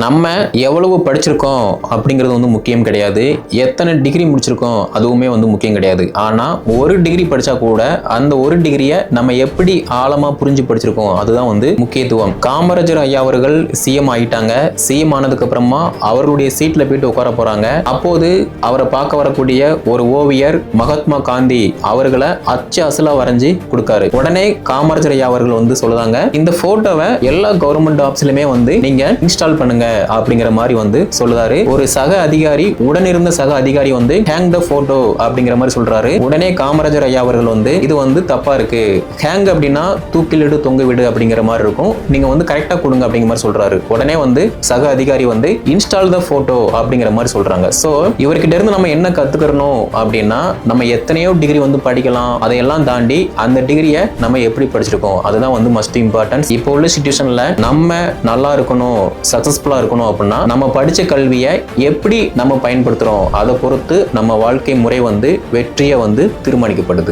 நம்ம எவ்வளவு படிச்சிருக்கோம் அப்படிங்கிறது வந்து முக்கியம் கிடையாது. எத்தனை டிகிரி முடிச்சிருக்கோம் அதுவுமே வந்து முக்கியம் கிடையாது. ஆனா ஒரு டிகிரி படிச்சா கூட அந்த ஒரு டிகிரியை நம்ம எப்படி ஆழமா புரிஞ்சு படிச்சிருக்கோம் அதுதான் வந்து முக்கியத்துவம். காமராஜர் ஐயா அவர்கள் சிஎம் ஆயிட்டாங்க. சிஎம் ஆனதுக்கு அப்புறமா அவர்களுடைய சீட்ல போயிட்டு உட்கார போறாங்க. அப்போது அவரை பார்க்க வரக்கூடிய ஒரு ஓவியர் மகாத்மா காந்தி அவர்களை அச்சு அசலா வரைஞ்சி கொடுக்காரு. உடனே காமராஜர் ஐயா அவர்கள் வந்து சொல்லுதாங்க, இந்த போட்டோவை எல்லா கவர்மெண்ட் ஆபீஸ்லயுமே வந்து நீங்க இன்ஸ்டால் பண்ணுங்க அப்படிங்கிற மாதிரி வந்து சொல்லுறாரு. ஒரு சக அதிகாரி உடனிருந்த சக அதிகாரி வந்து ஹேங் த போட்டோ அப்படிங்கிற மாதிரி சொல்றாரு. உடனே காமராஜர் ஐயா அவர்கள் வந்து இது வந்து தப்பா இருக்கு, ஹேங் அப்படின்னா தூக்கிலிடு தொங்க விடு அப்படிங்கிற மாதிரி இருக்கும், நீங்க வந்து கரெக்டா கொடுங்க அப்படிங்கிற மாதிரி சொல்றாரு. உடனே வந்து சக அதிகாரி வந்து இன்ஸ்டால் த போட்டோ அப்படிங்கிற மாதிரி சொல்றாங்க. சோ இவர்கிட்ட இருந்து நம்ம என்ன கத்துக்கறணும் அப்படின்னா, நம்ம எத்தனையோ டிகிரி வந்து படிக்கலாம், அதையெல்லாம் தாண்டி அந்த டிகிரியை நம்ம எப்படி படிச்சிருக்கோம் அதுதான் வந்து மஸ்ட் இம்பார்ட்டன்ஸ். இப்போ உள்ள சிச்சுவேஷன்ல நம்ம நல்லா இருக்கணும், சக்சஸ்ஃபுல்லா இருக்கணும் அப்படின்னா நம்ம படிச்ச கல்வியை எப்படி நம்ம பயன்படுத்துறோம் அதை பொறுத்து நம்ம வாழ்க்கை முறை வந்து வெற்றியை வந்து தீர்மானிக்கப்படுது.